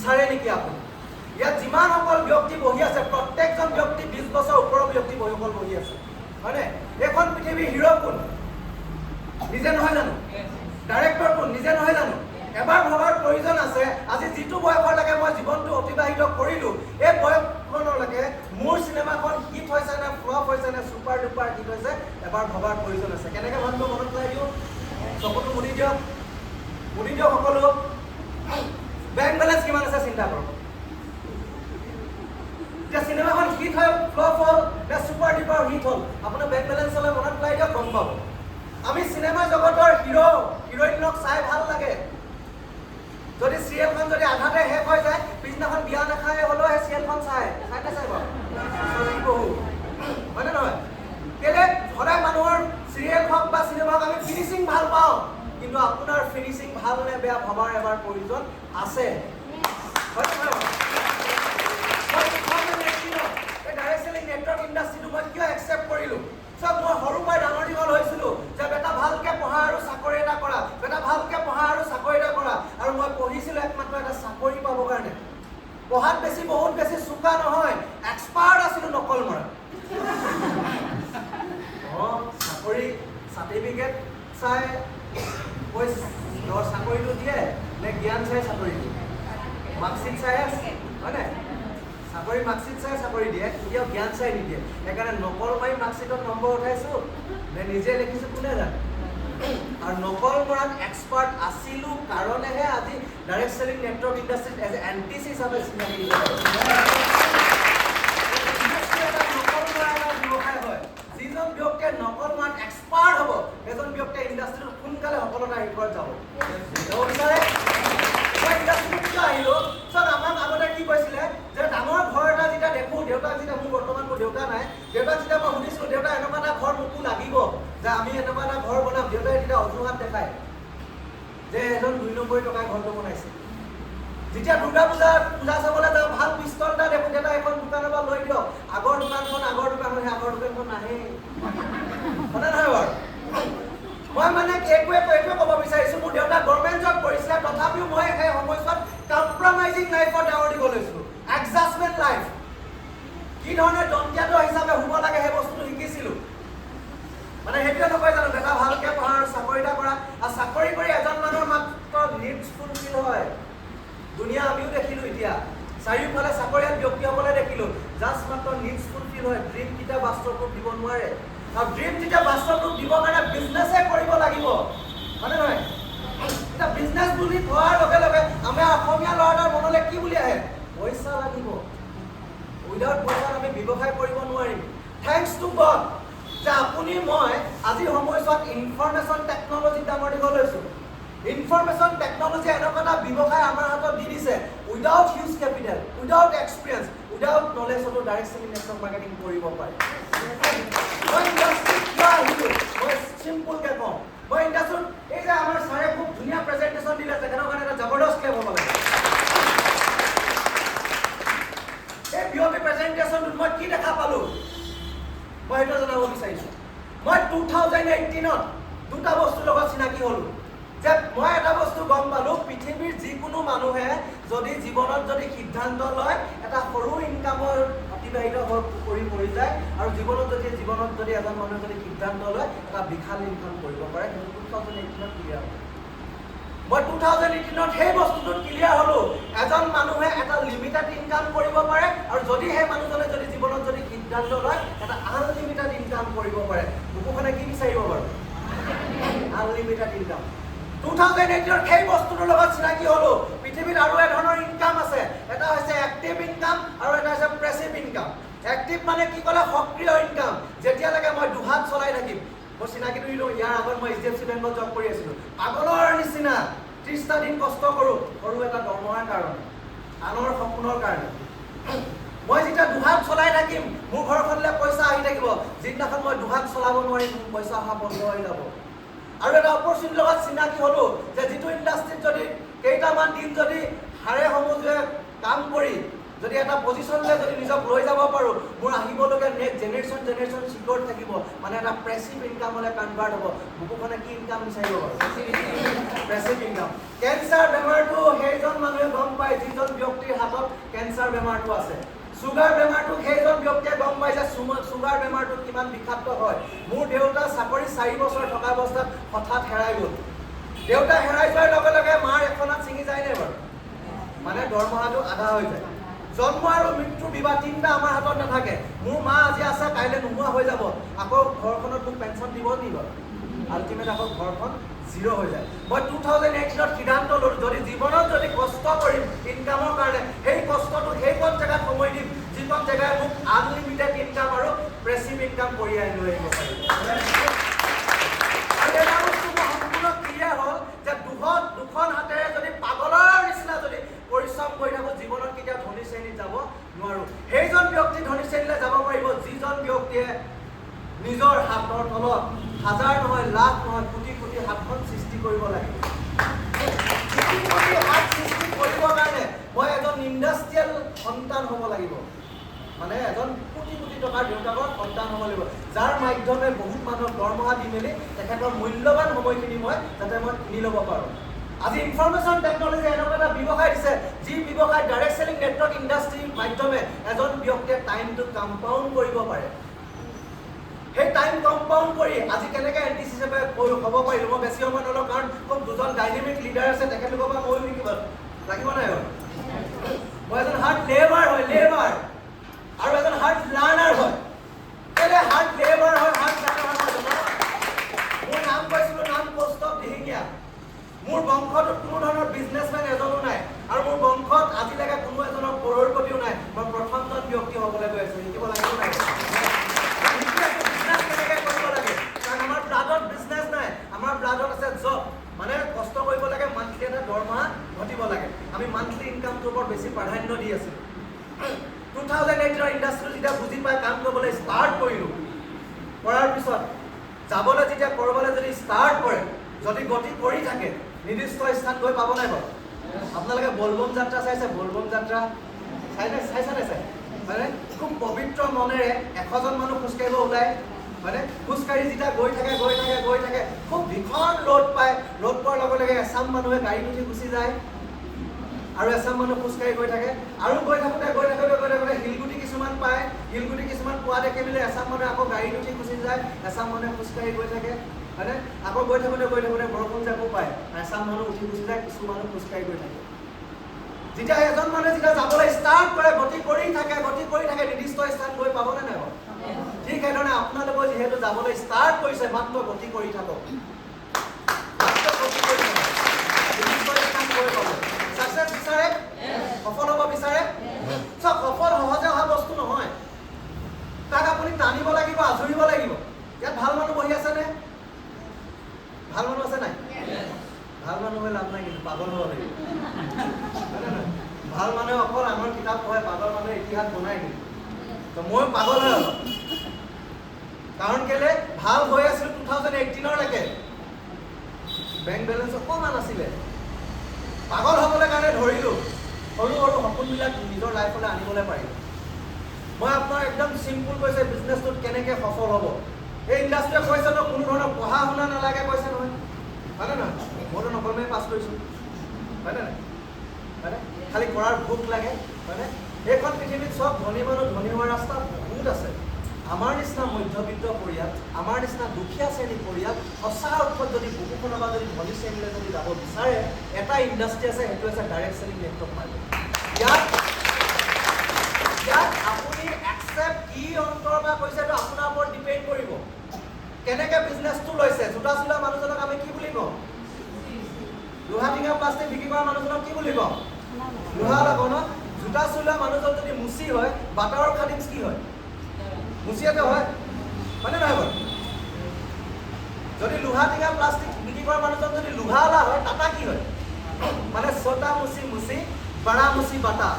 বিচাৰে নেকি আপুনি? ইয়াত যিমানসকল ব্যক্তি বহি আছে প্ৰত্যেকজন ব্যক্তি 20 বছৰ ওপৰৰ ব্যক্তি বহি আছে, হয়নে? এইখন পৃথিৱীৰ হিৰ' কোন? নিজে নহয় জানো? ডাইৰেক্টৰ কোন? নিজে নহয় জানো? এবাৰ ভবাৰ প্ৰয়োজন আছে, আজি যিটো বয়সলৈকে মই জীৱনটো অতিবাহিত কৰিলোঁ, এই বয়সখনলৈকে মোৰ চিনেমাখন হিট হৈছে নে ফ্লপ হৈছে নে ছুপাৰ ডুপাৰ হিট হৈছে, এবাৰ ভবাৰ প্ৰয়োজন আছে। কেনেকৈ ভাবিব মনত পেলাই দিওঁ, চকুটো মুদি দিয়ক সকলো। বেংক বেলেঞ্চ কিমান আছে চিন্তা কৰক। এতিয়া চিনেমাখন হিট হয় ফ্লপ হ'ল নে ছুপাৰ ডুপাৰ হিট হ'ল, আপোনাৰ বেংক বেলেঞ্চ হ'লে মনত পেলাই দিয়ক, গম পাব। আমি চিনেমা জগতৰ হিৰ'ইনক চাই ভাল লাগে। যদি চিৰিয়েলখন যদি আধাতে শেষ হৈ যায়, পিছদিনাখন বিয়া নাখায় হ'লেও সেই চিৰিয়েলখন চাই নাচাই বাৰু বহু, হয়নে নহয়? কেলে সদায় মানুহৰ চিৰিয়েল হওক বা চিনেমা হওক আমি ফিনিচিং ভাল পাওঁ, কিন্তু আপোনাৰ ফিনিচিং ভাল নে বেয়া ভবাৰ এবাৰ প্ৰয়োজন আছে। ডাইৰেক্ট চেলিং নেটৱৰ্ক ইণ্ডাষ্ট্ৰীটো মই কিয় একচেপ্ট কৰিলোঁ? চব মই সৰুৰ পৰাই ডাঙৰ দীঘল হৈছিলোঁ যে বেটা ভালকে পঢ়া আৰু চাকৰি এটা কৰা, বেটা ভালকে পঢ়া আৰু চাকৰি এটা কৰা। আৰু মই পঢ়িছিলোঁ একমাত্ৰ এটা চাকৰি পাবৰ কাৰণে। পঢ়াত বহুত বেছি চোকা নহয়, এক্সপাৰ্ট আছিলোঁ নকল মৰা। চাকৰি চাৰ্টিফিকেট চাই চাকৰিটো দিয়ে নে জ্ঞান চাই চাকৰি দিয়ে? মাৰ্কশ্বিট চাই হয়নে? চাকৰি মাৰ্কশ্বিট চাই চাকৰি দিয়ে, কেতিয়াও জ্ঞান চাই নিদিয়ে। সেইকাৰণে নকল মাৰি মাৰ্কশ্বিটত নম্বৰ উঠাইছোঁ নে নিজে লিখিছোঁ কোনে জানে? আৰু নকল মৰাত এক্সপাৰ্ট আছিলোঁ কাৰণেহে আজি ডাইৰেক্ট চেলিং নেটৱৰ্ক ইণ্ডাষ্ট্ৰীত এজ এ এনটিচি হিচাপে চিনাকি নকল মৰা এটা ব্যৱসায় হয়। যিজন ব্যক্তিয়ে নকল মৰাত এক্সপাৰ্ট হ'ব, এজন ব্যক্তিয়ে ইণ্ডাষ্ট্ৰীটোত সোনকালে সফলতাৰ শিখৰত যাব বিচাৰে। মই ইণ্ডাষ্ট্ৰীটোত কিয় আহিলোঁ? চব আমাক আগতে কি কৈছিলে যে ডাঙৰ ঘৰ এটা যেতিয়া দেখোঁ, দেউতাক যেতিয়া মোৰ বৰ্তমান মোৰ দেউতা নাই, দেউতাক যেতিয়া মই সুধিছিলোঁ দেউতা এনেকুৱা এটা ঘৰ মোকো লাগিব যে আমি এনেকুৱা এটা ঘৰ বনাম, দেউতাই তেতিয়া অজুহাত দেখায় যে এজন 2 নম্বৰ টকাৰ ঘৰটো বনাইছে। যেতিয়া দুৰ্গা পূজা চাবলৈ যাওঁ ভাল পিষ্টল এটা দেখোঁ, দেউতা এখন দোকানৰ পৰা লৈ দিয়ক, আগৰ দোকানখন সেই আগৰ দোকানখন নাহেই, হয়নে নহয় বাৰু? মই মানে এইটোৱে ক'ব বিচাৰিছোঁ, মোৰ দেউতা গভৰ্ণমেণ্ট জব কৰিছিলে, তথাপিও মই সেই সময়ছোৱাত কম্প্ৰমাইজিং লাইফত ডাঙৰ দীঘল হৈছিলোঁ, এডজাষ্টমেণ্ট লাইফ। কি ধৰণে দন্তীয়াটো হিচাপে হ'ব লাগে সেই বস্তুটো শিকিছিলোঁ। মানে সেইটোৱে নকয় জানো বেটা ভালকে পঢ়া আৰু চাকৰি এটা কৰা, আৰু চাকৰি কৰি এজন মানুহৰ মাত্ৰ নিডছ ফুলফিল হয়। দুনিয়া আমিও দেখিলোঁ, এতিয়া চাৰিওফালে চাকৰিয়াল ব্যক্তিসকলে দেখিলোঁ, জাষ্ট মাত্ৰ নিডছ ফুলফিল হয়, ড্ৰিমকেইটা বাস্তৱ ৰূপ দিব নোৱাৰে। আৰু ড্ৰিম যেতিয়া বাস্তৱ ৰূপ দিবৰ কাৰণে বিজনেছে কৰিব লাগিব, হয়নে নহয়? এতিয়া বিজনেছ বুলি কোৱাৰ লগে লগে আমাৰ অসমীয়া ল'ৰাটোৰ মনলৈ কি বুলি আহে? পইচা লাগিব। উইদাউট পইচাত আমি ব্যৱসায় কৰিব নোৱাৰিম। থেংকছ টু গড যে আপুনি মই আজি সময়ছোৱাত ইনফৰমেশ্যন টেকনলজিত ডাঙৰ দীঘল হৈছোঁ। ইনফৰমেশ্যন টেকনলজি এনেকুৱা এটা ব্যৱসায় আমাৰ হাতত দি দিছে, without huge capital, without experience, without নলেজতো ডাইৰেক্ট চেলিং নেটৱৰ্ক মাৰ্কেটিং কৰিব পাৰে। মই ইণ্ডাষ্ট্ৰীত কিয় আহিলোঁ? মই চিম্পুলকৈ কওঁ, মই ইণ্ডাষ্ট্ৰীত এই যে আমাৰ ছাৰে খুব ধুনীয়া প্ৰেজেণ্টেশ্যন দিলে, তেখেতৰ কাৰণে এটা জবৰদস্ত ক্লেপ হ'ব লাগে। এই বিয়পি প্ৰেজেণ্টেশ্যনটোত মই কি দেখা পালোঁ মই সেইটো জনাব বিচাৰিছোঁ। মই 2018ত দুটা বস্তুৰ লগত চিনাকি হ'লোঁ। যে মই এটা বস্তু গম পালোঁ, পৃথিৱীৰ যিকোনো মানুহে যদি জীৱনত যদি সিদ্ধান্ত লয়, এটা সৰু ইনকামৰ অতিবাহিত কৰি মৰি যায়, আৰু জীৱনত যদি এজন মানুহে যদি সিদ্ধান্ত লয় এটা বিশাল ইনকাম কৰিব পাৰে। সেইটো 2018ত ক্লিয়াৰ হ'ল। মই 2018ত সেই বস্তুটোত ক্লিয়াৰ হ'লোঁ, এজন মানুহে এটা লিমিটেড ইনকাম কৰিব পাৰে, আৰু যদি সেই মানুহজনে যদি জীৱনত যদি সিদ্ধান্ত লয় এটা আনলিমিটেড ইনকাম কৰিব পাৰে। বুকুখনে কি বিচাৰিব বাৰু? Unlimited income. 2018ত সেই বস্তুটোৰ লগত চিনাকি হ'লোঁ। পৃথিৱীত আৰু ধৰণৰ ইনকাম আছে, এটা হৈছে এক্টিভ ইনকাম আৰু এটা হৈছে পেছিভ ইনকাম। এক্টিভ মানে কি ক'লে? সক্ৰিয় ইনকাম। যেতিয়ালৈকে মই দুহাত চলাই থাকিম। মই চিনাকিটো দিলোঁ, ইয়াৰ আগত মই HDFC বেংকত জব কৰি আছিলোঁ। পাগলৰ নিচিনা 30টা দিন কষ্ট কৰোঁ সৰু এটা দৰমহাৰ কাৰণে, আনৰ সপোনৰ কাৰণে। মই যেতিয়া দুহাত চলাই থাকিম, মোৰ ঘৰখনলৈ পইচা আহি থাকিব। যিদিনাখন মই দুহাত চলাব নোৱাৰিম, মোৰ পইচা অহা বন্ধ হৈ যাব। আৰু এটা অপৰচুনিটিৰ লগত চিনাকি হ'লোঁ যে যিটো ইণ্ডাষ্ট্ৰীত যদি কেইটামান দিন যদি হাড়ে সমজুৱে কাম কৰি যদি এটা পজিশ্যনলৈ যদি নিজক লৈ যাব পাৰোঁ, মোৰ আহিবলগীয়া নেক্সট জেনেৰেশ্যন চিকিউৰ থাকিব। মানে এটা পেছিভ ইনকামলৈ কনভাৰ্ট হ'ব। বুকুখনে কি ইনকাম বিচাৰিব বাৰু? Passive income. কেঞ্চাৰ বেমাৰটো সেইজন মানুহে গম পায় যিজন ব্যক্তি কেঞ্চাৰ বেমাৰটো আছে। চুগাৰ বেমাৰটো সেইজন ব্যক্তিয়ে গম পাই যে চুগাৰ বেমাৰটো কিমান বিষাক্ত হয়। মোৰ দেউতা চাকৰি 4 বছৰ থকা অৱস্থাত হঠাৎ হেৰাই গ'ল। দেউতা হেৰাই যোৱাৰ লগে লগে মাৰ এখনত ছিঙি যায়নে বাৰু? মানে দৰমহাটো আধা হৈ যায়। জন্ম আৰু মৃত্যুৰ বিবাহ 3টা আমাৰ হাতত নাথাকে। মোৰ মা আজি আছে, কাইলৈ নোহোৱা হৈ যাব। আকৌ ঘৰখনত মোক পেঞ্চন দিব নিব, আল্টিমেট আকৌ ঘৰখন 0 হৈ যায়। মই 2018ত সিদ্ধান্ত ল'লো, যদি জীৱনত যদি কষ্ট কৰিম ইনকামৰ কাৰণে, সেই কষ্টটো সেইখন জেগাত সময় দিম যিখন জেগাই মোক আনলিমিটেড ইনকাম আৰু প্ৰেছিভ ইনকাম কঢ়িয়াই লৈ আহিব পাৰিব। আৰু এটা বস্তু মোৰ সম্পূৰ্ণ ক্লিয়াৰ হ'ল যে দুখন হাতেৰে যদি পাগলৰ নিচিনা যদি পৰিশ্ৰম কৰি থাকোঁ, জীৱনত কেতিয়াও ধনী শ্ৰেণীত যাব নোৱাৰোঁ। সেইজন ব্যক্তি ধনী শ্ৰেণীলৈ যাব পাৰিব যিজন ব্যক্তিয়ে নিজৰ হাতৰ তলত হাজাৰ নহয়, লাখ নহয়, কোটি কোটি হাতখন সৃষ্টি কৰিব লাগে। কোটি কোটি হাত সৃষ্টি কৰিবৰ কাৰণে মই এজন ইণ্ডাষ্ট্ৰিয়েল সন্তান হ'ব লাগিব, মানে এজন কোটি কোটি টকাৰ দেউতাকৰ সন্তান হ'ব লাগিব, যাৰ মাধ্যমে বহুত মানুহক দৰমহা দি মেলি তেখেতৰ মূল্যৱান সময়খিনি মই যাতে মই কিনি ল'ব পাৰোঁ। আজি ইনফৰমেশ্যন টেকনলজি এনেকুৱা এটা ব্যৱসায় দিছে, যি ব্যৱসায় ডাইৰেক্ট চেলিং নেটৱৰ্ক ইণ্ডাষ্ট্ৰীৰ মাধ্যমে এজন ব্যক্তিয়ে টাইমটো কম্পাউণ্ড কৰিব পাৰে। সেই টাইম কম্পাউণ্ড কৰি আজি কেনেকৈ এণ্টিচ হিচাপে হ'ব পাৰিলোঁ, মই বেছি সময় নলওঁ, কাৰণ খুব দুজন ডাইনেমিক লিডাৰ আছে, তেখেতলোকৰ পৰা ময়ো শিকিব লাগিব নাই বাৰু? মই এজন হাৰ্ড লেবাৰ হয়, লেবাৰ, আৰু এজন হাৰ্ড লাৰ্ণাৰ হয়। কেলে হাৰ্ড লেবাৰ হয়, হাৰ্ড লাৰ্ণাৰ হয় জানো? মোৰ নাম কৈছিলোঁ, নাম কৌস্তৱ দিহিঙীয়া। মোৰ বংশটোত কোনো ধৰণৰ বিজনেছমেন এজনো নাই, আৰু মোৰ বংশত আজিলৈকে কোনো এজনৰ কৰোড়পতিও নাই। মই প্ৰথমজন ব্যক্তি হ'বলৈ গৈ আছোঁ। শিকিব লাগিব নাই? আমাৰ ব্লাডত বিজনেছ নাই, আমাৰ ব্লাডত আছে জব, মানে কষ্ট কৰিব লাগে, মান্থলি এটা দৰমহা ঘটিব লাগে। আমি মান্থলি ইনকামটোৰ ওপৰত বেছি প্ৰাধান্য দি আছিলোঁ। 2008ৰ ইণ্ডাষ্ট্ৰীটো যেতিয়া বুজি পাই কাম কৰিবলৈ ষ্টাৰ্ট কৰিলোঁ, কৰাৰ পিছত যাবলৈ যেতিয়া ক'ৰবালৈ যদি ষ্টাৰ্ট কৰে, যদি গতি কৰি থাকে, নিৰ্দিষ্ট স্থান গৈ পাব নাই বাৰু? আপোনালোকে বলবম যাত্ৰা চাইছে? বলবম যাত্ৰা চাইছে নে? মানে খুব পবিত্ৰ মনেৰে 100জন মানুহ খোজকাঢ়িব ওলায়, মানে খোজকাঢ়ি যেতিয়া গৈ থাকে খুব ভীষণ ৰ'দ পায়। ৰ'দ পোৱাৰ লগে লগে এচাম মানুহে গাড়ীত উঠি গুচি যায়, আৰু এচাম মানুহ খোজকাঢ়ি গৈ থাকে, আৰু গৈ থাকোঁতে শিলগুটি কিছুমান পায়। শিলগুটি কিছুমান পোৱা দেখি মেলি এচাম মানুহে আকৌ গাড়ীত উঠি গুচি যায়, এচাম মানুহে খোজকাঢ়ি গৈ থাকে, হয়নে? আকৌ গৈ থাকোঁতে বৰষুণ জাকো পায়, এচাম মানুহ উঠি গুচি যায়, কিছু মানুহ খোজকাঢ়ি গৈ থাকে। যেতিয়া এজন মানুহে যেতিয়া যাবলৈ ষ্টাৰ্ট কৰে, গতি কৰি থাকে, নিৰ্দিষ্ট স্থান গৈ পাবনে নাই বাৰু? ঠিক সেইধৰণে আপোনালোকে যিহেতু যাবলৈ ষ্টাৰ্ট কৰিছে, মাত্ৰ গতি কৰি থাকক, চাকচেছ বিচাৰে, সফল হ'ব বিচাৰে। চব সফল সহজে অহা বস্তু নহয়, তাক আপুনি টানিব লাগিব, আজৰিব লাগিব। ইয়াত ভাল মানুহ বহি আছেনে? ভাল মানুহ আছে নাই? ভাল মানুহ হৈ লাভ নাই, কিন্তু পাগল হ'ব লাগিব। ভাল মানুহে অকল আমাৰ কিতাপ পঢ়ে, পাগল মানুহে ইতিহাস বনাই কিন্তু। তো মই পাগল হৈ অলপ, কাৰণ কেলে ভাল হৈ আছিলোঁ 2018লৈকে, বেংক বেলেঞ্চ অকণমান আছিলে। পাগল হ'বলৈ কাৰণে ধৰিলোঁ, সৰু সৰু সপোনবিলাক নিজৰ লাইফলৈ আনিবলৈ পাৰিলোঁ। মই আপোনাক একদম চিম্পুল কৈছে, বিজনেছটোত কেনেকৈ সফল হ'ব। এই ইণ্ডাষ্ট্ৰীয়ে কৈছে ন, কোনো ধৰণৰ পঢ়া শুনা নালাগে কৈছে নহয়, হয়নে নহয়? মইতো নকমে পাছ কৰিছোঁ, হয়নে নাই? হয়নে? খালি কৰাৰ ভোক লাগে, হয়নে? এইখন পৃথিৱীত চব ধনী মানুহ ধনী হোৱাৰ ৰাস্তা বহুত আছে। আমাৰ নিচিনা মধ্যবিত্ত পৰিয়াল, আমাৰ নিচিনা দুখীয়া শ্ৰেণীৰ পৰিয়াল সঁচা অৰ্থত যদি বুকুখনৰ পৰা যদি ধনী শ্ৰেণীলৈ যদি যাব বিচাৰে, এটা ইণ্ডাষ্ট্ৰী আছে, সেইটো আছে ডাইৰেক্ট চেলিং নেটৱৰ্ক মাৰ্কেট। ইয়াত আপুনি একচেপ্ট কি অন্তৰৰ পৰা কৈছে, এইটো আপোনাৰ ওপৰত ডিপেণ্ড কৰিব। কেনেকৈ বিজনেছটো লৈছে। জোতা চোলা মানুহজনক আমি কি বুলি কওঁ? লোহা টিঙা প্লাষ্টিক বিক্ৰী কৰা মানুহজনক কি বুলি কওঁ? লোহা লাগো ন? জোতা চোলা মানুহজন যদি মুচি হয়, বাটাৰৰ খাদিমছ কি হয়? মুচিয়াতে হয়, হয়নে নহয় বাৰু? যদি লোহা টিঙা প্লাষ্টিক বিক্ৰী কৰা মানুহজন যদি লোহাৱালা হয়, টাটা কি হয়? মানে ছোটা মুচি মুচি বড়া মুচি বাটা,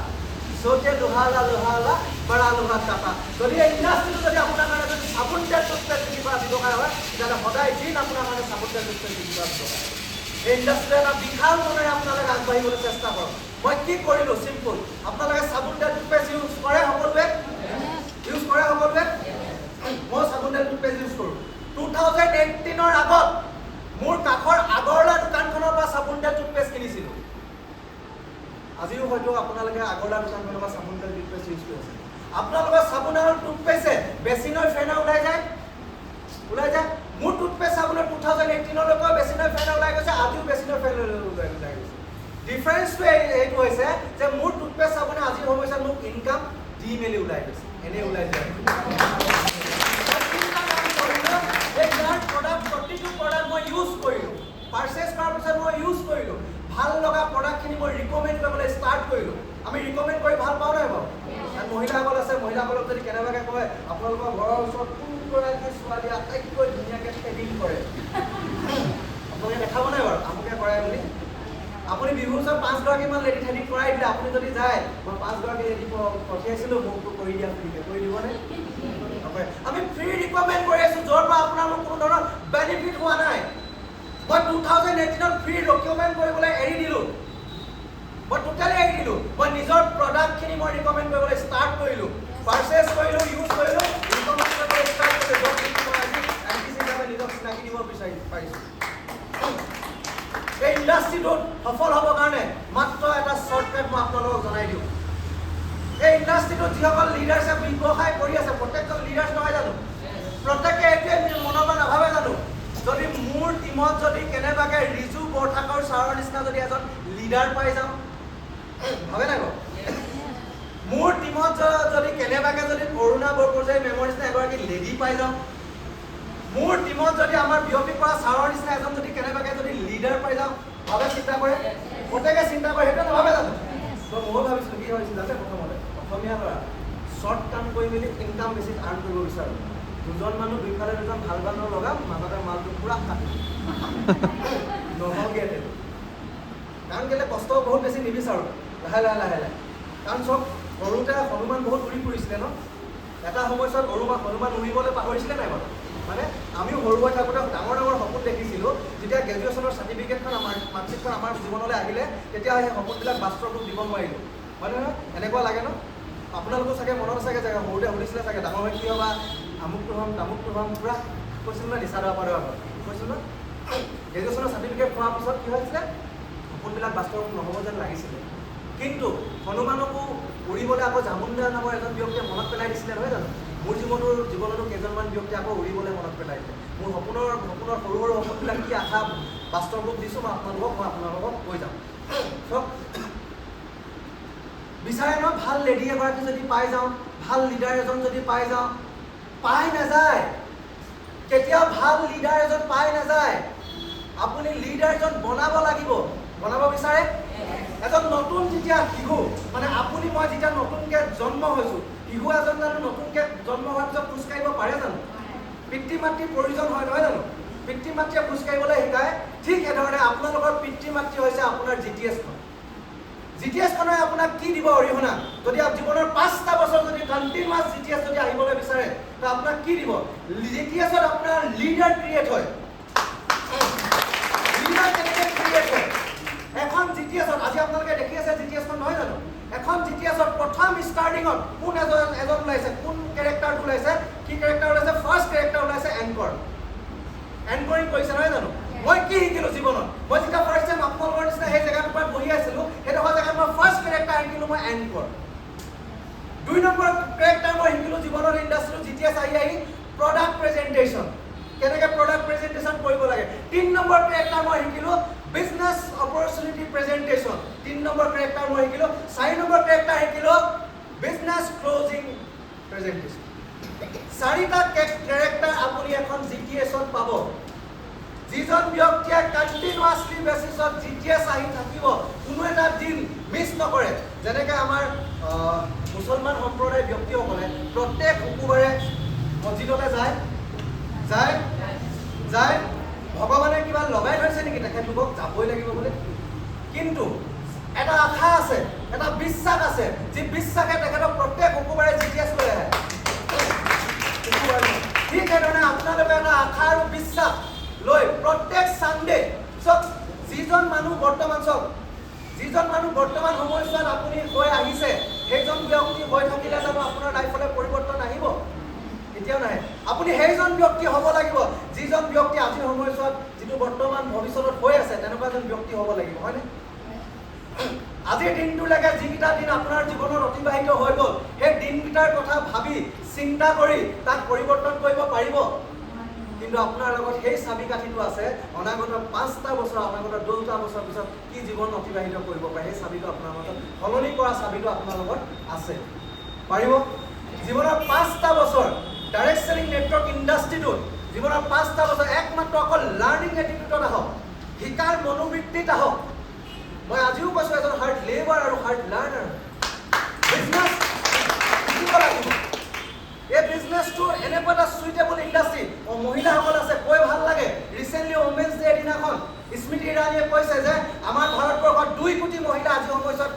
ছোটে লোহাৱালা বড়া লোহা টাটা। যদি এই ইণ্ডাষ্ট্ৰীটো যদি আপোনাৰ কাৰণে যদি চাবোন তেল টুথপেষ্ট বিক্ৰী কৰা ব্যৱসায় হয়, তেতিয়াহ'লে সদায় দিন আপোনাৰ কাৰণে চাবোন তেল টুথপেষ্ট বিক্ৰী কৰা ব্যৱসায়। এই ইণ্ডাষ্ট্ৰীটো এটা বিশাল মনেৰে আপোনালোকে আগবাঢ়িবলৈ চেষ্টা কৰক। মই কি কৰিলোঁ? চিম্পুল, আপোনালোকে চাবোন তেল টুথপেষ্ট ইউজ কৰে সকলোৱে? ইউজ কৰে সকলোৱে? মই চাবোন তেল টুথপেষ্ট ইউজ কৰোঁ। 2018ৰ আগত মোৰ কাষৰ আগৰলা দোকানখনৰ পৰা চাবোন তেল টুথপেষ্ট কিনিছিলোঁ। আজিও হয়তো আপোনালোকে আগৰলা দোকানখনৰ পৰা চাবোন তেল টুথপেষ্ট ইউজ কৰি আছে। আপোনালোকৰ চাবোন আৰু টুথপেষ্টে বেচিনৰ ফেনা ওলাই যায়। মোৰ টুথপেষ্ট চাবোনৰ 2018লৈকে বেচিনৰ ফেনা ওলাই গৈছে, আজিও বেচিনৰ ফেনা ওলাই গৈছে। ডিফাৰেঞ্চটো এইটো হৈছে যে মোৰ টুথপেষ্ট চাবোনে আজিৰ সময়ত মোক ইনকাম দি মেলি ওলাই গৈছে, এনেই ওলাই যায়। প্ৰতিটো প্ৰডাক্ট মই ইউজ কৰিলোঁ, পাৰ্চেছ কৰাৰ পিছত মই ইউজ কৰিলোঁ, ভাল লগা প্ৰডাক্টখিনি মই ৰিকমেণ্ড কৰিবলৈ ষ্টাৰ্ট কৰিলোঁ। আমি ৰিকমেণ্ড কৰি ভাল পাওঁ নাই বাৰু? মহিলাসকল আছে, মহিলাসকলক যদি কেনেবাকৈ কয় আপোনালোকৰ ঘৰৰ ওচৰত কোনগৰাকী ছোৱালী আটাইতকৈ ধুনীয়াকৈ থ্ৰেডিং কৰে, আপোনালোকে দেখাব নাই বাৰু আমুকে কৰে বুলি? আপুনি বিহুৰ ওচৰত 5গৰাকীমান লেডি থ্ৰেডিং কৰাই দিলে, আপুনি যদি যায় মই 5গৰাকী লেডি পঠিয়াইছিলোঁ মোকতো কৰি দিয়া ফ্ৰীকে, কৰি দিবনে? আমি ফ্ৰী ৰিকমেণ্ড কৰি আছোঁ, য'ৰ পৰা আপোনাৰ কোনো ধৰণৰ বেনিফিট হোৱা নাই। মই 2018ত ফ্ৰী ৰিকমেণ্ড কৰিবলৈ এৰি দিলোঁ, মই টোটেলি এৰি দিলোঁ। মই নিজৰ প্ৰডাক্টখিনি মই ৰিকমেণ্ড কৰিবলৈ ষ্টাৰ্ট কৰিলোঁ, পাৰ্চেছ কৰিলোঁ, ইউজ কৰিলোঁ, ৰিকমেণ্ড কৰিবলৈ ষ্টাৰ্ট কৰিলোঁ। মই আজি এমপিচি হিচাপে নিজক চিনাকি দিব পাৰিছোঁ। এই ইণ্ডাষ্ট্ৰিটোত সফল হ'বৰ কাৰণে মাত্ৰ এটা শ্বৰ্টকাট মই আপোনালোকক জনাই দিওঁ। এই ইণ্ডাষ্ট্ৰিটোত যিসকল লিডাৰ্ছে ব্যৱসায় কৰি আছে, প্ৰত্যেকজন লিডাৰ্ছ নহয় জানো? প্ৰত্যেকে এইটোৱে মনৰ পৰা নাভাবে জানো? যদি মোৰ টিমত যদি কেনেবাকৈ ৰিজু বৰঠাকুৰ ছাৰৰ নিচিনা যদি এজন লিডাৰ পাই যাওঁ, ভাবে নাই বাৰু? মোৰ টিমত যদি কেনেবাকৈ যদি কৰুণা বৰপূজাৰী মেমৰ নিচিনা এগৰাকী লেডি পাই যাওঁ, মোৰ টিমত যদি আমাৰ বিয়পি পৰা ছাৰৰ নিচিনা এজন যদি কেনেবাকৈ যদি লিডাৰ পাই যাওঁ, ভাবে চিন্তা কৰে? প্ৰত্যেকে চিন্তা কৰে, সেইটো নাভাবে জানো? তো মই ভাবিছিলোঁ কি ভাবিছিলোঁ যাতে প্ৰথমতে অসমীয়া ল'ৰা শ্বৰ্ট কাম কৰি মেলি ইনকাম বেছি আৰ্ণ কৰিব বিচাৰোঁ। দুজন মানুহ দুইফালে দুজন ভাল মানুহ লগাম, মাজতে মালটো পুৰা কাটি নহ'লগৈ সেইটো। কাৰণ কেলৈ কষ্ট বহুত বেছি নিবিচাৰোঁ, লাহে লাহে। কাৰণ চব সৰুতে হনুমান বহুত উৰি ফুৰিছিলে ন? এটা সময়ছোৱাত হনুমান উৰিবলৈ পাহৰিছিলে নাই বাৰু? মানে আমিও সৰু হৈ থাকোঁতে ডাঙৰ সপোন দেখিছিলোঁ। যেতিয়া গ্ৰেজুৱেশ্যনৰ চাৰ্টিফিকেটখন আমাৰ মাৰ্কশ্বিটখন আমাৰ জীৱনলৈ আহিলে, তেতিয়া সেই সপোনবিলাক বাস্তৱ ৰূপ দিব নোৱাৰিলোঁ। হয় নহয়? এনেকুৱা লাগে ন? আপোনালোকো চাগে মনত চাগে জেগা সৰুতে সুধিছিলে চাগে ডাঙৰ হৈ কি হ'বা, আমুকটো হ'ম তামুকটো হ'ম, পুৰা কৈছিলোঁ ন? নিচা দৰা পাদৰ আগত কৈছিলোঁ ন? গ্ৰেজুৱেশ্যনৰ চাৰ্টিফিকেট পোৱাৰ পিছত কি হৈছিলে? সপোনবিলাক বাস্তৱ নহ'ব যেন লাগিছিলে। কিন্তু হনুমানকো উৰিবলৈ আকৌ জামুণ্ডা নামৰ এজন ব্যক্তিয়ে মনত পেলাই দিছিলে নহয় জানো? মোৰ জীৱনতো কেইজনমান ব্যক্তি আকৌ উৰিবলৈ মনত পেলাই দিলে। মোৰ সপোনৰ সৰু সপোনবিলাক কি আশা বাস্তৱ ৰূপ দিছোঁ মই আপোনালোকক কৈ যাম। চব বিচাৰে ন? ভাল লেডি এগৰাকী যদি পাই যাওঁ, ভাল লিডাৰ এজন যদি পাই যাওঁ, পাই নাযায়। কেতিয়াও ভাল লিডাৰ এজন পাই নাযায়। আপুনি লিডাৰ এজন বনাব লাগিব। বনাব বিচাৰে? এজন নতুন যেতিয়া শিশু, মানে আপুনি মই যেতিয়া নতুনকৈ জন্ম হৈছোঁ, শিশু এজন জানো নতুনকৈ জন্ম হোৱাৰ পিছত খোজকাঢ়িব পাৰে জানো? পিতৃ মাতৃৰ প্ৰয়োজন হয় নহয় জানো? পিতৃ মাতৃয়ে খোজকাঢ়িবলৈ শিকায়। ঠিক সেইধৰণে আপোনালোকৰ পিতৃ মাতৃ হৈছে আপোনাৰ GTSখন। GTSখনে আপোনাক কি দিব অৰিহণা? যদি জীৱনৰ 5টা বছৰ যদি কণ্টিনিউৱাছ GTS যদি আহিবলৈ বিচাৰে, তো আপোনাক কি দিব? GTSত আপোনাৰ লিডাৰ ক্ৰিয়েট হয়। লিডাৰ কেনেকৈ ক্ৰিয়েট হয়? এখন GTSত আজি আপোনালোকে দেখি আছে GTSখন নহয় জানো? এখন GTSত প্ৰথম ষ্টাৰ্টিঙত কোন এজন ওলাইছে, কোন কেৰেক্টাৰটো ওলাইছে, কি কেৰেক্টাৰ ওলাইছে? ফাৰ্ষ্ট কেৰেক্টাৰ ওলাইছে এংকৰ। এংকৰিং কৰিছে নহয় জানো? মই কি শিকিলোঁ জীৱনত? মই যেতিয়া ফাৰ্ষ্ট টাইম আপোনালোকৰ নিচিনা সেই জেগাটোৰ পৰা বহি আছিলোঁ, সেইডোখৰ জেগাত মই ফাৰ্ষ্ট কেৰেক্টাৰ শিকিলোঁ মই এংকৰ। 2 নম্বৰ কেৰেক্টাৰ মই শিকিলোঁ জীৱনৰ ইণ্ডাষ্ট্ৰিত GTS আহি প্ৰডাক্ট প্ৰেজেণ্টেশ্যন, কেনেকৈ প্ৰডাক্ট প্ৰেজেণ্টেশ্যন কৰিব লাগে। 3 নম্বৰ কেৰেক্টাৰ মই শিকিলোঁ business opportunity presentation. 3 number character মই শিকিলোঁ। 4 নম্বৰ কেৰেক্টাৰ শিকিলোঁ বিজনেছ ক্লজিং প্ৰেজেণ্টেশ্যন। 4টা কেৰেক্টাৰ আপুনি এখন GTSত পাব। যিজন ব্যক্তিয়ে কণ্টিনিউৱাছলি বেচিছত GTS আহি থাকিব, কোনো এটা দিন মিছ নকৰে। যেনেকৈ আমাৰ মুছলমান সম্প্ৰদায়ৰ ব্যক্তিসকলে প্ৰত্যেক শুকুৰবাৰে মছজিদলৈ যায়। ভগৱানে কিবা লগাই ধৰিছে নেকি তেখেতলোকক যাবই লাগিব বুলি? কিন্তু এটা আশা আছে, এটা বিশ্বাস আছে, যি বিশ্বাসে তেখেতক প্ৰত্যেক শুকুৰবাৰে GTS লৈ আহে। ঠিক সেইধৰণে আপোনালোকে এটা আশা আৰু বিশ্বাস লৈ প্ৰত্যেক ছানডে যিজন মানুহ বৰ্তমান সময়ছোৱাত আপুনি হৈ আহিছে, সেইজন ব্যক্তি হৈ থাকিলে জানো আপোনাৰ লাইফলৈ পৰিৱৰ্তন আহিব? এতিয়াও নাহে। আপুনি সেইজন ব্যক্তি হ'ব লাগিব, যিজন ব্যক্তি আজিৰ সময়ছোৱাত যিটো বৰ্তমান ভৱিষ্যতত হৈ আছে, তেনেকুৱা এজন ব্যক্তি হ'ব লাগিব, হয়নে? আজিৰ দিনটোলৈকে যিকেইটা দিন আপোনাৰ জীৱনত অতিবাহিত হৈ গ'ল সেই দিনকেইটাৰ কথা ভাবি চিন্তা কৰি তাক পৰিৱৰ্তন কৰিব পাৰিব কিন্তু আপোনাৰ লগত সেই চাবিকাঠিটো আছে অনাগত 5টা বছৰ অনাগত 2টা বছৰ পিছত কি জীৱন অতিবাহিত কৰিব পাৰে সেই চাবিটো আপোনাৰ মাজত সলনি কৰা চাবিটো আপোনাৰ লগত আছে পাৰিব জীৱনৰ 5টা বছৰ ডাইৰেক্ট সেলিং নেটৱৰ্ক ইণ্ডাষ্ট্ৰীটোত জীৱনৰ 5টা বছৰ একমাত্ৰ অকল লাৰ্নিং এটিটিউডত আহক শিকাৰ মনোবৃত্তিত আহক মই আজিও কৈছোঁ এজন হাৰ্ড লেবাৰ আৰু হাৰ্ড লাৰ্নাৰ বিজনেছ শিকিব লাগিব এই বিজনেছটো এনেকুৱা এটা সুইটেবল ইণ্ডাষ্ট্ৰী মহিলাসকল আছে কৈ ভাল লাগে ৰিচেণ্টলি ওমেন্স ডে দিনাখন স্মৃতি ইৰাণীয়ে কৈছে যে আমাৰ ভাৰতবৰ্ষত 2 কোটি মহিলা আজি সময়ছোৱাত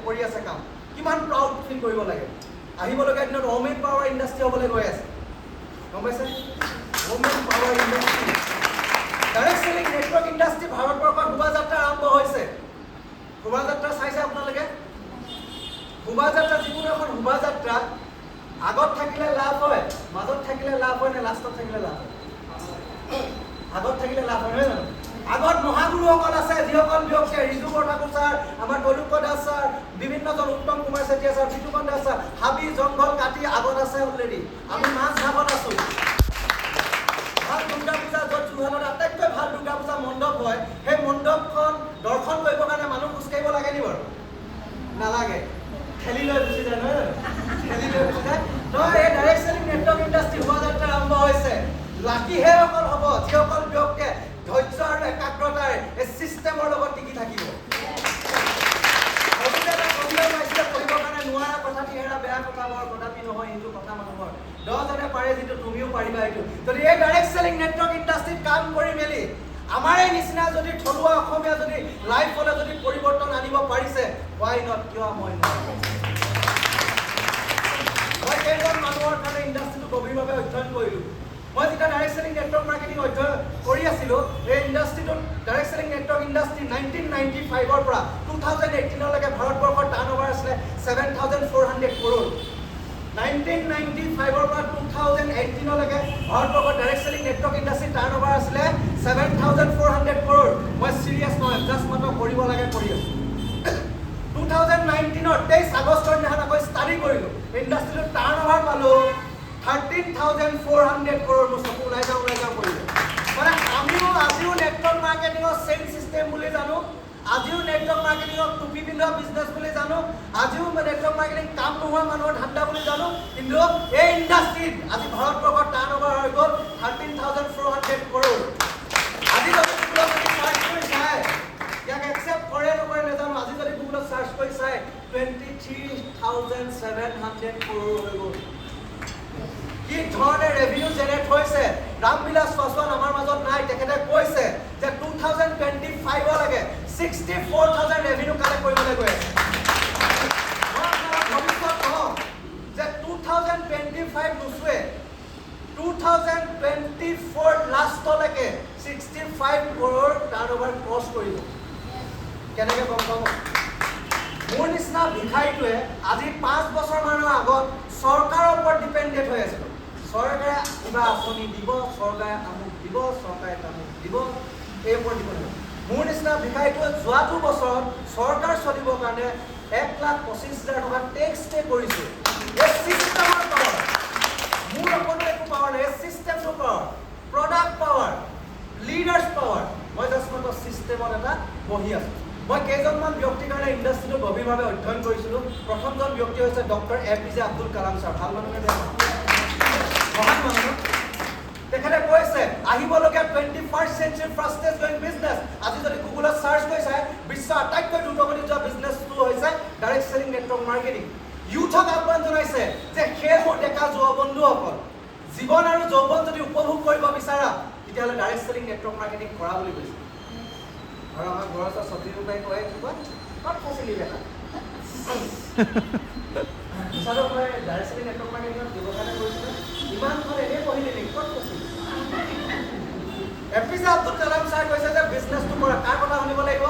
কৰি আছে কাম কিমান প্ৰাউড ফিল কৰিব লাগে আহিবলগীয়া দিনত ওমেন পাৱাৰ ইণ্ডাষ্ট্ৰী হ'বলৈ গৈ আছে গম পাইছে women power industry direct selling network industry ভাৰতবৰ্ষত শোভাযাত্ৰা আৰম্ভ হৈছে শোভাযাত্ৰা চাইছে আপোনালোকে শোভাযাত্ৰা যিকোনো এখন শোভাযাত্ৰাত আগত থাকিলে লাভ হয় মাজত থাকিলে লাভ হয় নে লাষ্টত থাকিলে লাভ হয় আগত থাকিলে লাভ হয় নহয় জানো আগত মহাগুৰুসকল আছে যিসকল ব্যক্তিয়ে ৰিজু বৰঠাকুৰ ছাৰ আমাৰ তৈলুক্য দাস ছাৰ বিভিন্নজন উত্তম কুমাৰ চেতিয়া ছাৰ জিতুপন দাস ছাৰ হাবি জংঘল কাটি আগত আছে অলৰেডি আমি মাছ ভাগত আছো ভাল দুৰ্গা পূজা য'ত যোৰহাটত আটাইতকৈ ভাল দুৰ্গা পূজা মণ্ডপ হয় সেই মণ্ডপখন দৰ্শন কৰিবৰ কাৰণে মানুহ খোজকাঢ়িব লাগে নি বাৰু নালাগে খেলি লৈ গুচি যায় নহয় খেলি লৈ গুচি যায় নহয় এই ডাইৰেক্ট সেলিং নেটৱৰ্ক ইণ্ডাষ্ট্ৰী শোভাযাত্ৰা আৰম্ভ হৈছে লাকিহে অকল হ'ব যিসকল ব্যক্তিয়ে ধৈৰ্য আৰু একাগ্ৰতাৰে এই চিষ্টেমৰ লগত টিকি থাকিব কৰিবৰ কাৰণে নোৱাৰা কথাটি এৰা বেয়া কথা বৰ কদাপি নহয় এইটো কথা মানুহৰ 10জনে পাৰে যিটো তুমিও পাৰিবা এইটো যদি এই ডাইৰেক্ট সেলিং নেটৱৰ্ক ইণ্ডাষ্ট্ৰীত কাম কৰি মেলি আমাৰ এই নিচিনা যদি থলুৱা অসমীয়া যদি লাইফলৈ যদি পৰিৱৰ্তন আনিব পাৰিছে why not কিয় মই নোৱাৰো মই কেইজন মানুহৰ কাৰণে ইণ্ডাষ্ট্ৰীটো গভীৰভাৱে অধ্যয়ন কৰিলোঁ মই যেতিয়া ডাইৰেক্ট সেলিং নেটৱৰ্ক মাৰ্কেটিং অধ্যয়ন কৰি আছিলোঁ এই ইণ্ডাষ্ট্ৰীটোত ডাইৰেক্ট সেলিং নেটৱৰ্ক ইণ্ডাষ্ট্ৰী 1995ৰ পৰা 2018লৈকে ভাৰতবৰ্ষৰ টাৰ্ণঅভাৰ আছিলে 7,400 crore 1995ৰ পৰা 2018লৈকে ভাৰতবৰ্ষৰ direct selling network industry turnover আছিলে 7,400 crore মই চিৰিয়াছ নহয় জাষ্ট মাত্ৰ কৰিব লাগে কৰি আছোঁ 2019ৰ 23 আগষ্টৰ দিনাখন আকৌ ষ্টাডি কৰিলোঁ ইণ্ডাষ্ট্ৰীটোৰ টাৰ্ণঅভাৰ পালোঁ 13,400 crore মোৰ চকু ওলাই যাওঁ কৰিলোঁ মানে আমিও আজিও নেটৱৰ্ক মাৰ্কেটিঙৰ চেইন চিষ্টেম বুলি জানো আজিও নেটৱৰ্ক মাৰ্কেটিঙক টুপি পিন্ধা বিজনেছ বুলি জানো আজিও নেটৱৰ্ক মাৰ্কেটিং কাম নোহোৱা মানুহৰ ধান্দা বুলি জানো কিন্তু এই ইণ্ডাষ্ট্ৰীত আজি ভাৰতবৰ্ষৰ টাৰ্ণঅভাৰ হৈ গ'ল 13,400 crore আজি যদি গুগলত যদি চাৰ্চ কৰি চাই ইয়াক একচেপ্ট কৰে নকৰে নাজানো আজি যদি গুগলত চাৰ্চ কৰি চাই 23,700 crore হৈ গ'ল কি ধৰণে ৰেভিনিউ জেনেৰেট হৈছে ৰামবিলাস পাছৱান আমাৰ মাজত নাই তেখেতে কৈছে যে 2025লৈকে 64,000 ৰেভিনিউ কালেক্ট কৰিবলৈ গৈ আছে ভৱিষ্যত কওঁ যে 2025 নোচোৱে 2024 লাষ্টলৈকে 65 crore টাৰ্ণঅভাৰ ক্ৰছ কৰিব কেনেকৈ গম পাব মোৰ নিচিনা ভিখাৰীটোৱে আজি 5 বছৰমানৰ আগত চৰকাৰৰ ওপৰত ডিপেণ্ডেণ্ট হৈ আছিল চৰকাৰে কিবা আঁচনি দিব চৰকাৰে আমুক দিব চৰকাৰে তামুক দিব এই ওপৰত ডিপেণ্ড মোৰ নিচিনা ভিখাৰীটোৱে যোৱাটো বছৰত চৰকাৰ চলিবৰ কাৰণে 1,25,000 টকা টেক্স পে কৰিছে এই চিষ্টেমৰ পাৱাৰ মোৰ অকণো একো পাৱাৰ নাই এই চিষ্টেমটোৰ power product power leaders power মই জাষ্ট মাত্ৰ চিষ্টেমত এটা বহি আছোঁ মই কেইজনমান ব্যক্তিৰ কাৰণে ইণ্ডাষ্ট্ৰীটো গভীৰভাৱে অধ্যয়ন কৰিছিলোঁ প্ৰথমজন ব্যক্তি হৈছে doctor APJ Abdul Kalam sir ভাল মানুহে বেয়া মহান মানুহ তেখেতে কৈছে আহিবলগীয়া 21st century fastest growing business আজি যদি গুগলত চাৰ্চ কৰি চাই বিশ্বৰ আটাইতকৈ দ্ৰুতগতিত যোৱা বিজনেছটো হৈছে ডাইৰেক্ট সেলিং নেটৱৰ্ক মাৰ্কেটিং ইউথক আহ্বান জনাইছে যে সেই মোৰ ডেকা যুৱ বন্ধুসকল জীৱন আৰু যৌৱন যদি উপভোগ কৰিব বিচাৰা তেতিয়াহ'লে ডাইৰেক্ট সেলিং নেটৱৰ্ক মাৰ্কেটিং কৰা বুলি কৈছে আৰু আমাৰ ঘৰৰ ওচৰত চব্জি ৰূপাই কয় কিবা ক'ত ফচিলি বেটা বিচাৰো মই ডাইৰেক্ট সেলিং নেটৱৰ্ক মাৰ্কেটিঙত ব্যৱসায় কৰিছিলোঁ ইমানখন এনেই পঢ়িলি নেকি ক'ত ফচিলি APJ আব্দুল কালাম ছাৰ কৈছে যে বিজনেছটো কৰা কাৰ কথা শুনিব লাগিব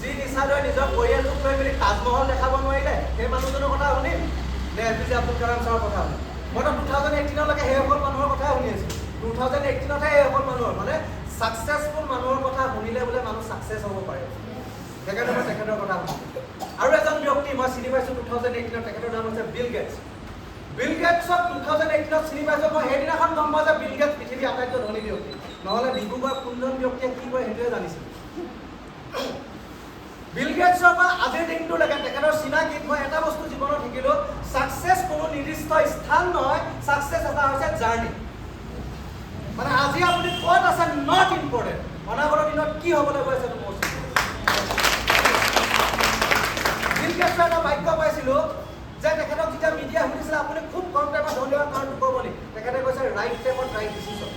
যি নিচাদৰে নিজৰ পৰিয়ালটোক লৈ মেলি তাজমহল দেখাব নোৱাৰিলে সেই মানুহজনৰ কথা শুনিম নে APJ আব্দুল কালাম ছাৰৰ কথা শুনিম মইতো 2018লৈকে সেইসকল মানুহৰ কথাই শুনি আছিলোঁ 2018তহে সেইসকল মানুহৰ মানে ছাকচেছফুল মানুহৰ কথা শুনিলে বোলে মানুহ ছাকচেছ হ'ব পাৰে সেইকাৰণে মই তেখেতৰ কথা কৈছোঁ। আৰু এজন ব্যক্তি মই চিনি পাইছোঁ 2018 তেখেতৰ নাম হৈছে বিল গেটছ। বিল গেটছক 2018 চিনি পাইছোঁ মই। সেইদিনাখন গম পাওঁ যে বিল গেটছ পৃথিৱীৰ আটাইতকৈ ধনী ব্যক্তি। নহ'লে ডিব্ৰুগড় কোনজন ব্যক্তিয়ে কি কৰে সেইটোৱে জানিছিল। বিল গেটছৰ পৰা আজিৰ দিনটোলৈকে তেখেতৰ চিনাকিত মই এটা বস্তু জীৱনত শিকিলোঁ, ছাকচেছ কোনো নিৰ্দিষ্ট স্থান নহয়, ছাকচেছ এটা হৈছে জাৰ্ণি। মানে আজি আপুনি ক'ত আছে নট ইম্পৰ্টেণ্ট, অনাগত দিনত কি হ'বলৈ গৈ আছে এইটো মোৰ বিল গেটছৰ এটা বাক্য পাইছিলোঁ যে তেখেতক যেতিয়া মিডিয়া সুধিছিলে আপুনি খুব কম টাইমত ধনী হোৱাৰ কাৰণটো ক'ব নেকি, তেখেতে কৈছে ৰাইট টাইমত ৰাইট ডিচিশ্যন।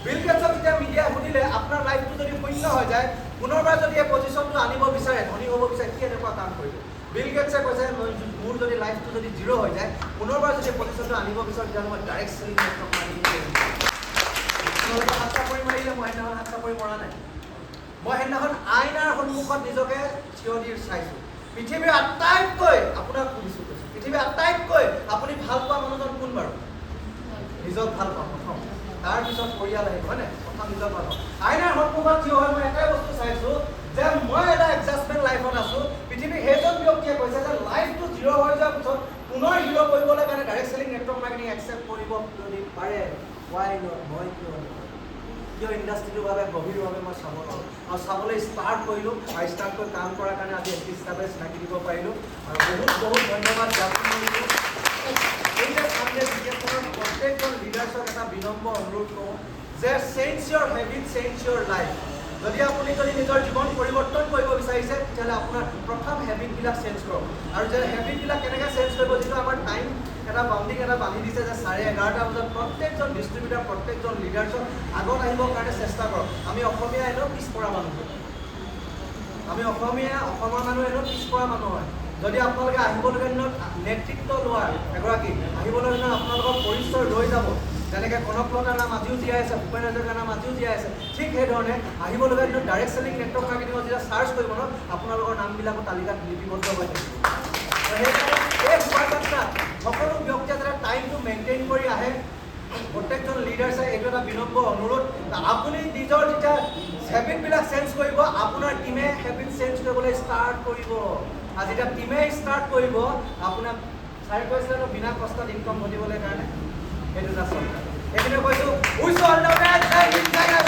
বিল গেটছক যেতিয়া মিডিয়াই সুধিলে আপোনাৰ লাইফটো যদি শূন্য হৈ যায়, পুনৰবাৰ যদি এই পজিশ্যনটো আনিব বিচাৰে, ধনী হ'ব বিচাৰে, কি এনেকুৱা কাম কৰিব? বিল গেটছে কৈছে মোৰ যদি লাইফটো যদি জিৰ' হৈ যায়, পুনৰবাৰ যদি পজিশ্যনটো আনিব বিচাৰোঁ তেতিয়াহ'লে মই ডাইৰেক্ট চেলিং নেটৱৰ্ক মাৰ্কেটিং কৰিম। আপোনালোকে হাত চাপৰি মাৰিলে, মই সেইদিনাখন হাত চাপৰি মৰা নাই। মই সেইদিনাখন আইনাৰ সন্মুখত নিজকে থিয় দি চাইছোঁ। পৃথিৱীৰ আটাইতকৈ আপোনাক সুধিছোঁ, পৃথিৱীৰ আটাইতকৈ আপুনি ভাল পোৱা মানুহজন কোন বাৰু? নিজক ভাল পাওঁ প্ৰথম, তাৰপিছত পৰিয়াল আহিব, হয়নে? প্ৰথম নিজক ভাল পাওঁ। আইনাৰ সন্মুখত থিয় হৈ মই এটাই বস্তু চাইছোঁ যে মই এটা এডজাষ্টমেণ্ট লাইফত আছোঁ। পৃথিৱীৰ সেইজন ব্যক্তিয়ে কৈছে যে লাইফটো জিৰ' হৈ যোৱাৰ পিছত পুনৰ হিৰ' কৰিবলৈ কাৰণে direct selling network marketing accept কৰিব যদি পাৰে, হোৱাই নট, মই কিয় ইণ্ডাষ্ট্ৰিটোৰ বাবে গভীৰভাৱে মই চাব নোৱাৰোঁ। আৰু চাবলৈ ষ্টাৰ্ট কৰিলোঁ, আৰু ষ্টাৰ্ট কৰি কাম কৰাৰ কাৰণে আজি এটি হিচাপে চিনাকি দিব পাৰিলোঁ। আৰু বহুত বহুত ধন্যবাদ জ্ঞাপন কৰিছোঁ। এই যে চানডে বিকেটখনৰ প্ৰত্যেকজন লিডাৰ্ছক এটা বিনম্ৰ অনুৰোধ কৰোঁ যে change your habit, change your life. যদি আপুনি নিজৰ জীৱন পৰিৱৰ্তন কৰিব বিচাৰিছে, তেতিয়াহ'লে আপোনাৰ প্ৰথম হেবিটবিলাক চেঞ্জ কৰক। আৰু যে হেবিটবিলাক কেনেকৈ চেঞ্জ কৰিব, যিটো আমাৰ টাইম এটা বাউণ্ডিং এটা বান্ধি দিছে যে 11:30 বজাত প্ৰত্যেকজন ডিষ্ট্ৰিবিউটাৰ, প্ৰত্যেকজন লিডাৰ্ছক আগত আহিবৰ কাৰণে চেষ্টা কৰক। আমি অসমীয়া এনেও পিছপৰা মানুহ, অসমৰ মানুহ এনেও পিছপৰা মানুহ হয়। যদি আপোনালোকে আহিবলগীয়া দিনত নেতৃত্ব লোৱাৰ এগৰাকী আহিবলগীয়া দিনত আপোনালোকৰ পৰিচয় লৈ যাব, যেনেকৈ কনকলতাৰ নাম আজিও জীয়াই আছে, ভূপেন হাজৰিকাৰ নাম আজিও জীয়াই আছে, ঠিক সেইধৰণে আহিবলগীয়া দিনত ডাইৰেক্ট চেলিং নেটৱৰ্ক মাৰ্কেটিঙত যেতিয়া চাৰ্চ কৰিব ন, আপোনালোকৰ নামবিলাকো তালিকাত লিপিবদ্ধ হৈ থাকিব। সেইকাৰণে এই শুভাকাংক্ষা সকলো ব্যক্তিয়ে যাতে টাইমটো মেইনটেইন কৰি আহে, প্ৰত্যেকজন লিডাৰ্ছে এইটো এটা বিনম্ৰ অনুৰোধ। আপুনি নিজৰ যেতিয়া হেবিটবিলাক চেঞ্জ কৰিব, আপোনাৰ টিমে হেবিট চেঞ্জ কৰিবলৈ ষ্টাৰ্ট কৰিব। আৰু যেতিয়া টিমে ষ্টাৰ্ট কৰিব, আপোনাক চাৰি কৈছিলে ন বিনা কষ্টত ইনকম ঘটিবলৈ কাৰণে, সেইটো এটা চৰকাৰ। এইখিনি কৈছোঁ, উইচ অল দ্য বেষ্ট, জয় হিন্দ, জয়